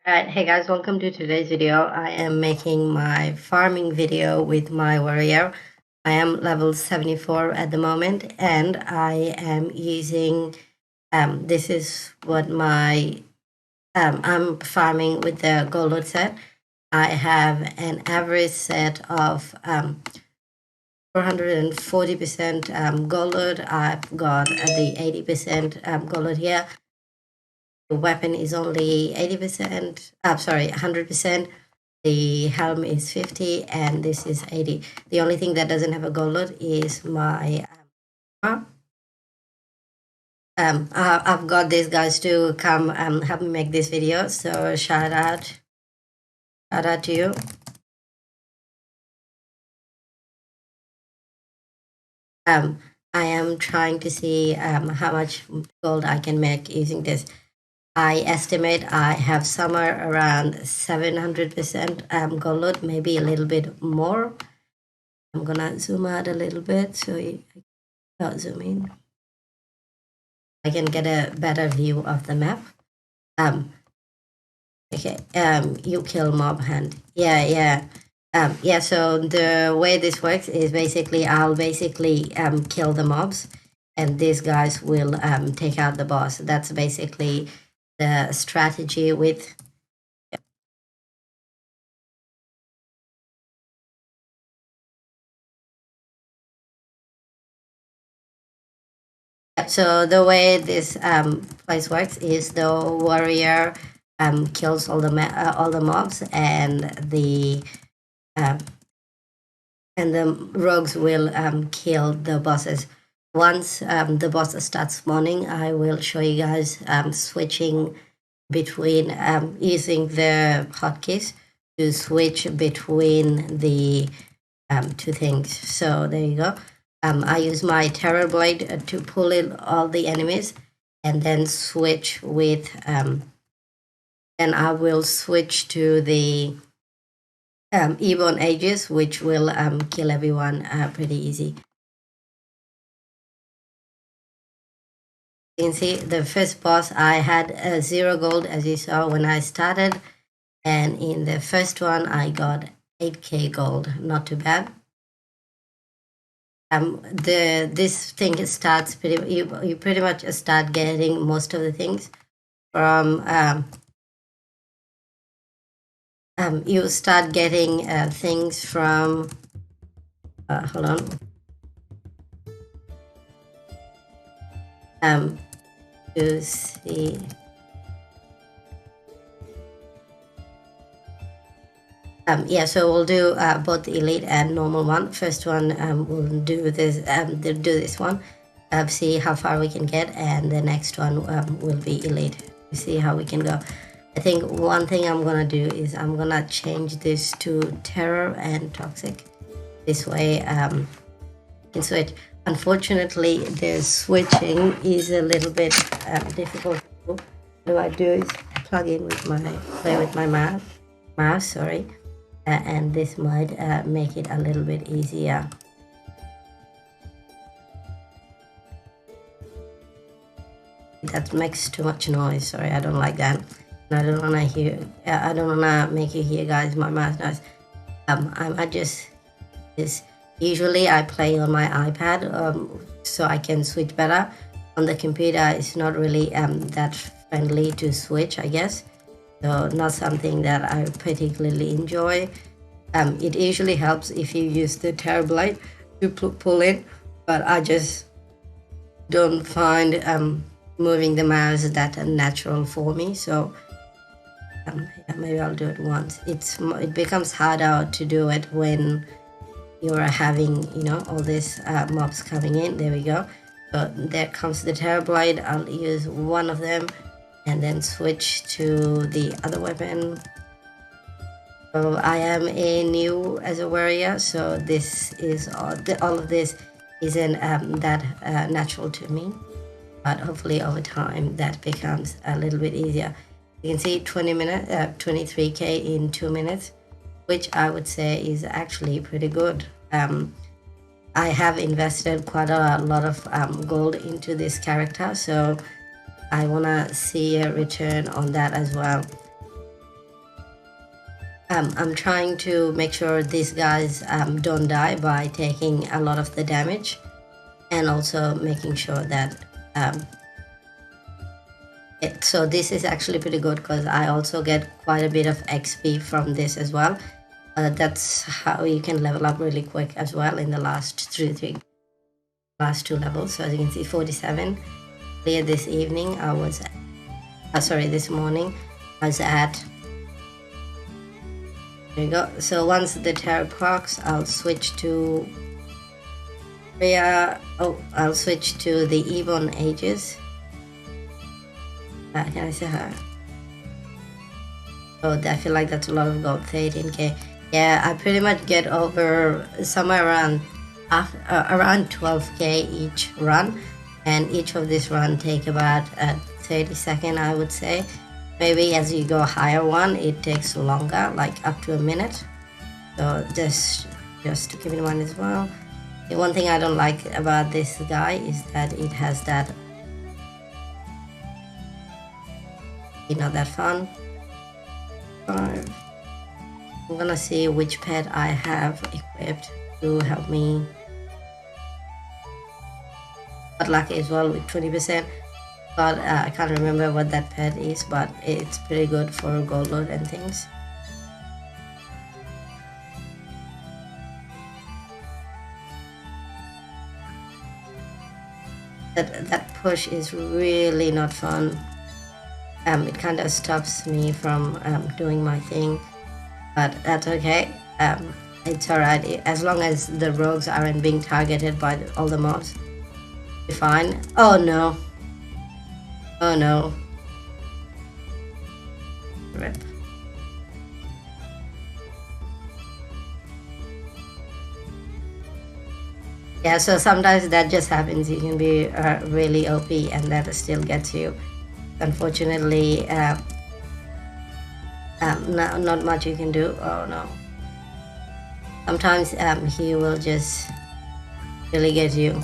Alright, hey guys, welcome to today's video. I am making my farming video with my warrior. I am level 74 at the moment and I am using, this is what my, I'm farming with the gold set. I have an average set of 440% gold. I've got the 80% gold here. The weapon is only 80%, sorry, 100%. The helm is 50 and this is 80. The only thing that doesn't have a gold load is my I've got these guys to come help me make this video, so shout out to you. I am trying to see how much gold I can make using this. I estimate I have somewhere around 700% gold load, maybe a little bit more. I'm gonna zoom out a little bit so you can zoom in. I can get a better view of the map. Okay, you kill mob hand. Yeah. So the way this works is basically I'll kill the mobs and these guys will take out the boss. That's basically the strategy with So the way this place works is the warrior kills all the mobs, and the rogues will kill the bosses. Once the boss starts spawning, I will show you guys switching between using the hotkeys to switch between the two things. So there you go. I use my terror blade to pull in all the enemies and then switch with and I will switch to the Ebon Aegis, which will kill everyone pretty easy. You can see the first boss I had 0 gold, as you saw when I started, and in the first one I got 8k gold, not too bad. This thing starts you pretty much start getting most of the things from you start getting things from hold on to see yeah, so we'll do both the elite and normal one. First one we'll do this one, see how far we can get, and the next one will be elite. See how we can go. I think one thing I'm gonna do is I'm gonna change this to terror and toxic. This way you can switch. Unfortunately, the switching is a little bit difficult. What I do is play with my mouse, sorry. And this might make it a little bit easier. That makes too much noise. Sorry, I don't like that. I don't wanna make you hear, guys, my mouse noise. I just usually I play on my iPad, so I can switch better. On the computer, it's not really that friendly to switch, I guess. So not something that I particularly enjoy. It usually helps if you use the terror blade to pull in, but I just don't find moving the mouse that natural for me. So maybe I'll do it once. It becomes harder to do it when you're having all these mobs coming in. There we go. So there comes the terror blade. I'll use one of them and then switch to the other weapon. So I am a new as a warrior, so this is all of this isn't that natural to me, but hopefully over time that becomes a little bit easier. You can see 23k in 2 minutes, which I would say is actually pretty good. I have invested quite a lot of gold into this character, so I want to see a return on that as well. I'm trying to make sure these guys don't die by taking a lot of the damage, and also making sure that so this is actually pretty good because I also get quite a bit of XP from this as well. That's how you can level up really quick as well in the last two levels. So as you can see, 47. Earlier this evening I was this morning I was at, there you go. So once the tarot procs, I'll switch to I'll switch to the Ebon Ages. Can I say her? Oh, I feel like that's a lot of gold. 13k. Yeah, I pretty much get over somewhere around 12k each run, and each of this run take about 30 seconds, I would say. Maybe as you go higher one, it takes longer, like up to a minute. So just to keep in mind as well. The one thing I don't like about this guy is that it has that, not that fun. I'm gonna see which pet I have equipped to help me. Got lucky as well with 20%, but I can't remember what that pet is, but it's pretty good for gold load and things. That push is really not fun. It kind of stops me from doing my thing, but that's okay. It's alright as long as the rogues aren't being targeted by all the mobs. Be fine. Oh no! Oh no! Rip. Yeah, so sometimes that just happens. You can be really OP and that still gets you. Unfortunately, not much you can do. Oh no. Sometimes he will just really get you.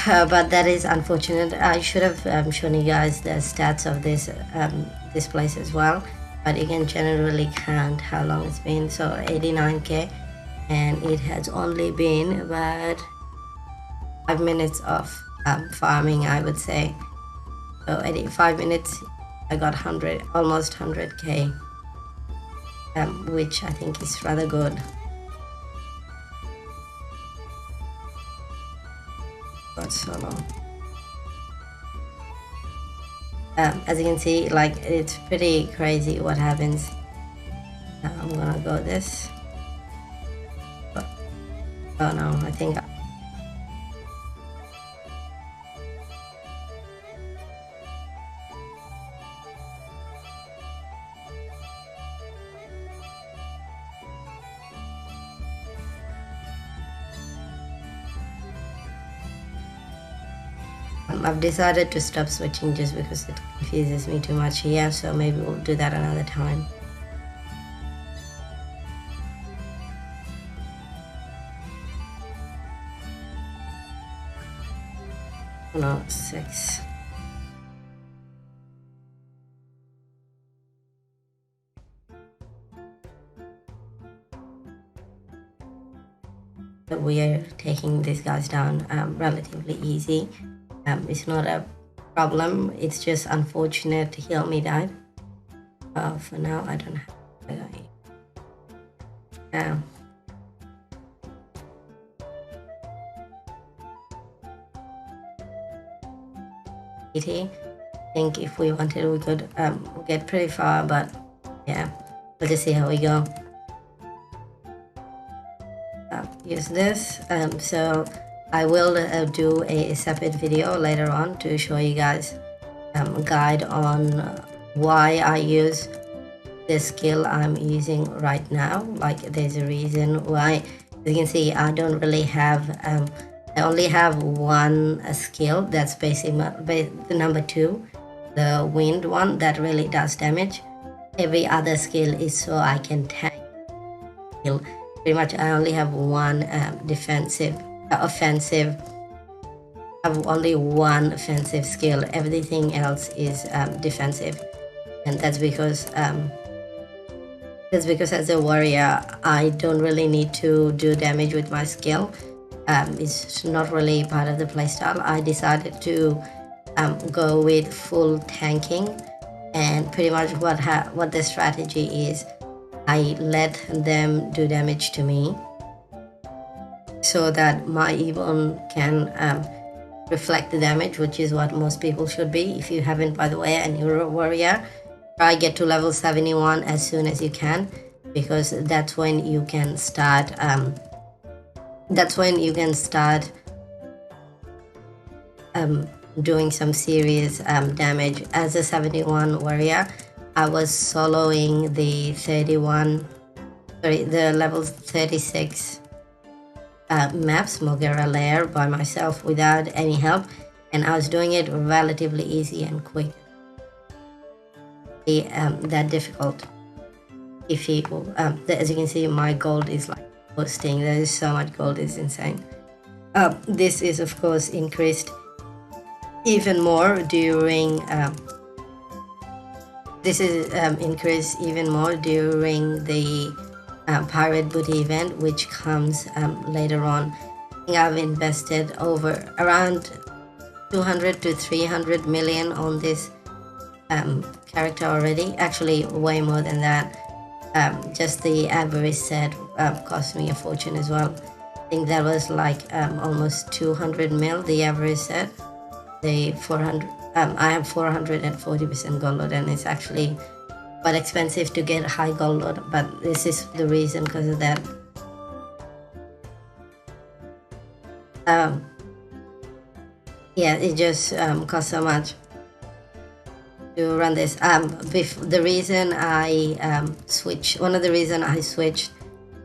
But that is unfortunate. I should have shown you guys the stats of this place as well. But you can generally count how long it's been. So 89k, and it has only been about 5 minutes of farming, I would say. So 85 minutes, I got almost 100k, which I think is rather good. Got so long. As you can see, like, it's pretty crazy what happens. I'm gonna go this. Oh no, I think I've decided to stop switching just because it confuses me too much here, so maybe we'll do that another time. Oh no, 6. But we are taking these guys down relatively easy. It's not a problem, it's just unfortunate he only died. For now, I don't have a guy. I think if we wanted, we could get pretty far, but yeah, we'll just see how we go. Use this. So I will do a separate video later on to show you guys a guide on why I use this skill I'm using right now. Like, there's a reason why. As you can see, I don't really have I only have one skill that's basically the number 2, the wind one, that really does damage. Every other skill is so I can tank. Pretty much I only have one offensive. I have only one offensive skill. Everything else is defensive, and that's because It's because as a warrior, I don't really need to do damage with my skill. It's not really part of the playstyle. I decided to go with full tanking, and pretty much what the strategy is, I let them do damage to me so that my Ebon can reflect the damage, which is what most people should be. If you haven't, by the way, and you're a warrior, try get to level 71 as soon as you can, because that's when you can start doing some serious damage. As a 71 warrior, I was soloing the level 36 maps, Mogera Lair, by myself without any help, and I was doing it relatively easy and quick. That difficult. If you, as you can see, my gold is like boosting. There is so much gold, it's insane. This is of course increased even more during increased even more during the pirate booty event, which comes later on. I think I've invested over around 200 to 300 million on this character already. Actually, way more than that. Just the avarice set cost me a fortune as well. I think that was like almost 200 mil, the average set. The 400, I have 440% gold load, and it's actually quite expensive to get high gold load, but this is the reason, because of that. Yeah, it just costs so much to run this. The reason I switched, one of the reasons I switched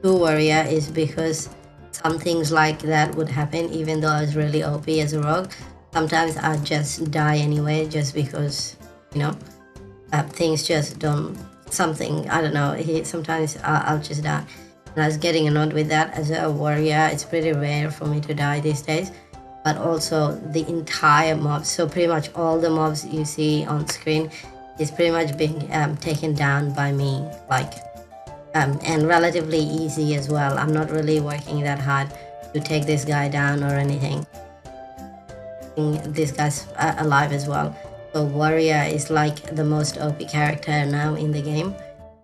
to warrior is because some things like that would happen, even though I was really OP as a rogue. Sometimes I just die anyway, just because, you know, things just don't, something, I don't know, sometimes I'll just die. And I was getting annoyed with that. As a warrior, it's pretty rare for me to die these days. But also the entire mob, so pretty much all the mobs you see on screen is pretty much being taken down by me, like, and relatively easy as well. I'm not really working that hard to take this guy down or anything. This guy's alive as well. So warrior is like the most OP character now in the game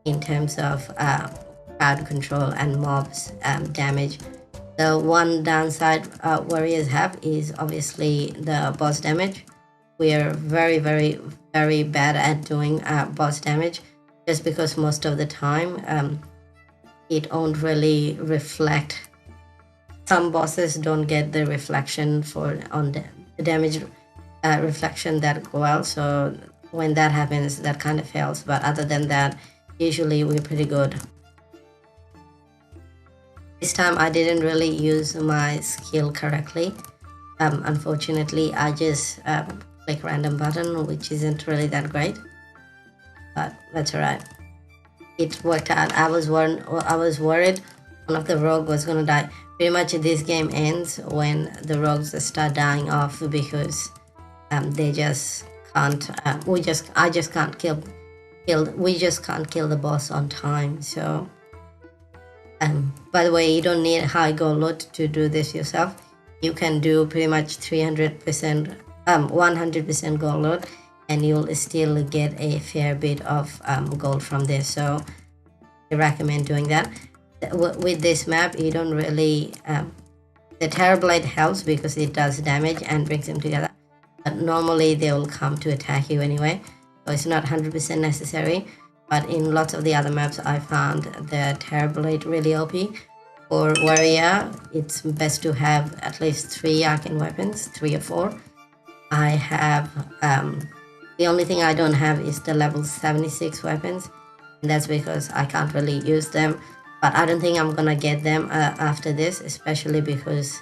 in terms of crowd control and mobs damage. The one downside warriors have is obviously the boss damage. We are very, very, very bad at doing boss damage, just because most of the time it won't really reflect. Some bosses don't get the reflection on the damage reflection that well, so when that happens, that kind of fails. But other than that, usually we're pretty good. This time I didn't really use my skill correctly. Unfortunately, I just click random button, which isn't really that great, but that's alright. It worked out. I was worried one of the rogue was gonna die. Pretty much this game ends when the rogues start dying off, because they just can't. We just can't kill the boss on time. So, by the way, you don't need high gold load to do this yourself. You can do pretty much 300%, 100% gold load, and you'll still get a fair bit of gold from this. So, I recommend doing that. With this map, you don't really the Terrorblade helps because it does damage and brings them together, but normally they will come to attack you anyway, so it's not 100% necessary. But in lots of the other maps, I found the Terrorblade really OP. For warrior, it's best to have at least 3 arcane weapons, 3 or 4. I have the only thing I don't have is the level 76 weapons, and that's because I can't really use them. But I don't think I'm gonna get them after this, especially because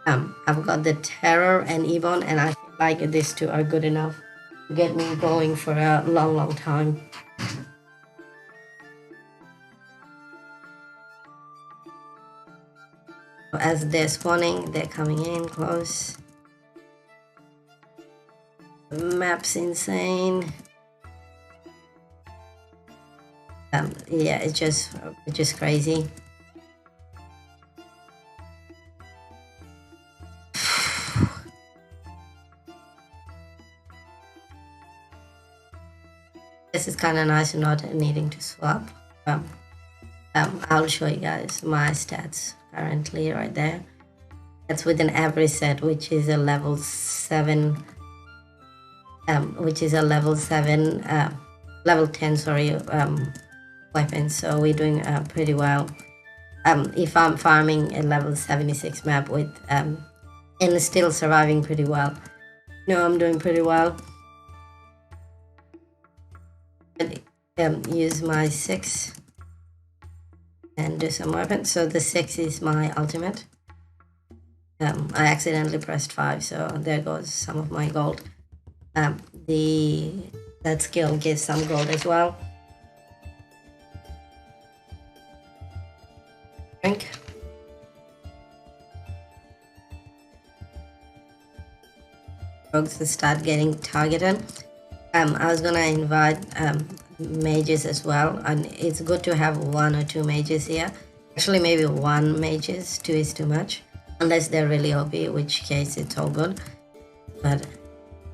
I've got the Terror and Ebon, and I feel like these two are good enough to get me going for a long time. As they're spawning, they're coming in close. The map's insane. yeah, it's just crazy. This is kind of nice, not needing to swap. I'll show you guys my stats currently right there. That's with an average set, which is a level 7, which is a level 7, level 10, sorry, weapon. So we're doing pretty well. If I'm farming a level 76 map with, and still surviving pretty well, no, I'm doing pretty well. Use my 6 and do some weapons. So the 6 is my ultimate. I accidentally pressed 5, so there goes some of my gold. That skill gives some gold as well. Drink. Rogues to start getting targeted. I was gonna invite mages as well, and it's good to have 1 or 2 mages here. Actually, maybe 1 mages, 2 is too much, unless they're really OP, in which case it's all good. But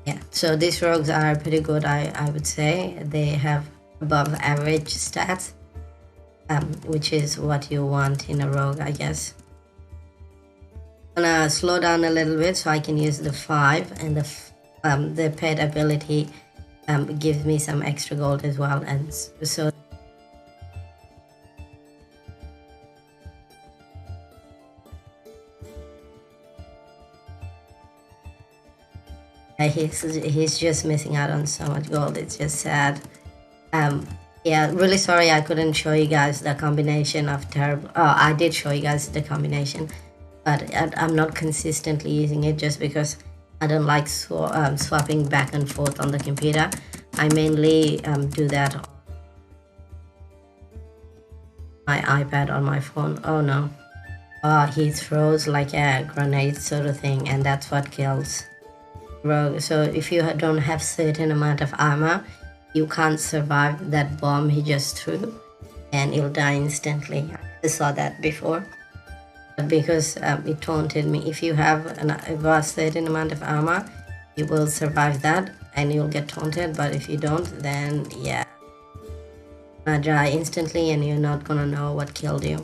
yeah, so these rogues are pretty good, I would say. They have above average stats, which is what you want in a rogue, I guess. I'm gonna slow down a little bit so I can use the 5, and the pet ability gives me some extra gold as well, and so he's just missing out on so much gold. It's just sad. Yeah, really sorry I couldn't show you guys the combination of terrible. Oh, I did show you guys the combination, but I'm not consistently using it just because I don't like swapping back and forth on the computer. I mainly do that on my iPad, on my phone. Oh no. He throws like a grenade sort of thing, and that's what kills rogue. So if you don't have certain amount of armor, you can't survive that bomb he just threw, and you'll die instantly. I saw that before. Because it taunted me. If you have a certain amount of armor, you will survive that and you'll get taunted, but if you don't, then yeah, you're gonna die instantly and you're not gonna know what killed you.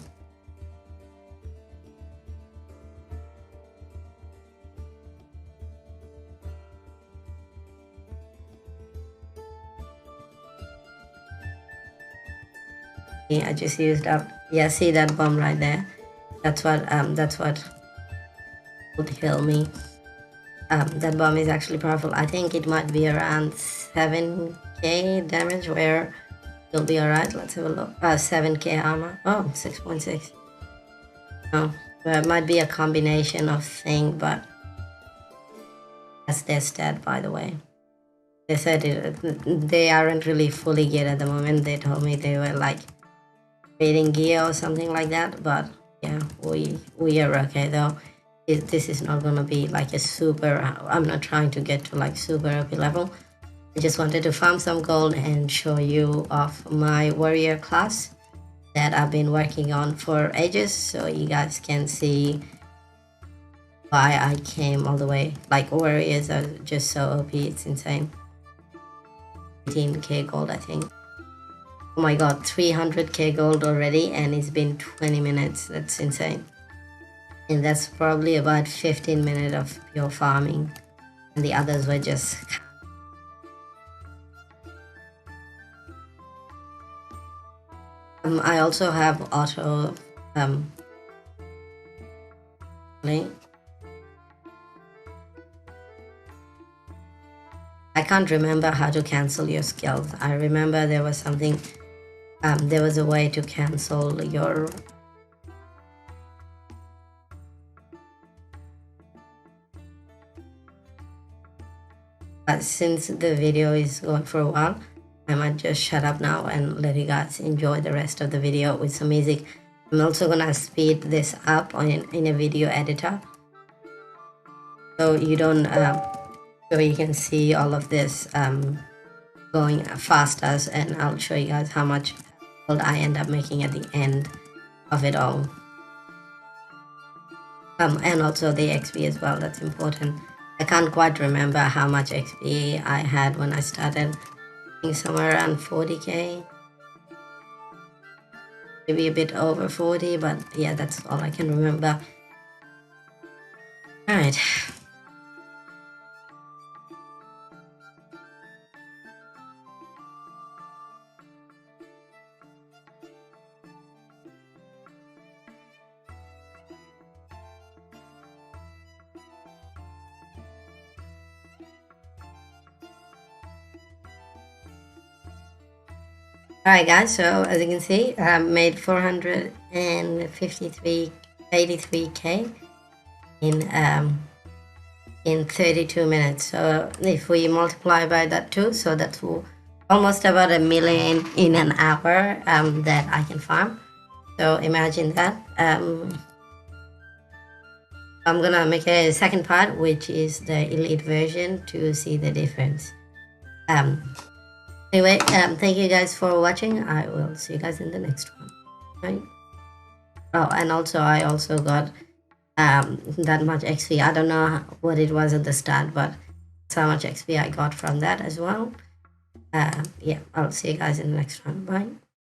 I just used up, yeah, see that bomb right there? That's what would heal me. That bomb is actually powerful. I think it might be around 7k damage, where you'll be alright. Let's have a look. 7k armor. Oh, 6.6. Oh, well, it might be a combination of thing, but that's their stat, by the way. They said they aren't really fully geared at the moment. They told me they were like trading gear or something like that, but yeah, we are okay though. This is not gonna be like a super, I'm not trying to get to like super OP level. I just wanted to farm some gold and show you off my warrior class that I've been working on for ages, so you guys can see why I came all the way. Like, warriors are just so OP, it's insane. 18k gold, I think. Oh my god, 300k gold already, and it's been 20 minutes. That's insane. And that's probably about 15 minutes of pure farming, and the others were just I also have auto I can't remember how to cancel your skills. I remember there was something, there was a way to cancel your since the video is going for a while, I might just shut up now and let you guys enjoy the rest of the video with some music. I'm also gonna speed this up in a video editor, so you don't so you can see all of this going faster, and I'll show you guys how much gold I end up making at the end of it all. And also the XP as well, that's important. I can't quite remember how much XP I had when I started. I think somewhere around 40k. Maybe a bit over 40, but yeah, that's all I can remember. Alright. Alright guys, so as you can see, I made 483k in 32 minutes. So if we multiply by that too, so that's almost about 1 million in an hour that I can farm. So imagine that. I'm gonna make a second part, which is the elite version, to see the difference. Anyway, thank you guys for watching. I will see you guys in the next one. Right? Oh, and also I also got that much XP. I don't know what it was at the start, but that's how much XP I got from that as well. Yeah, I'll see you guys in the next one. Bye.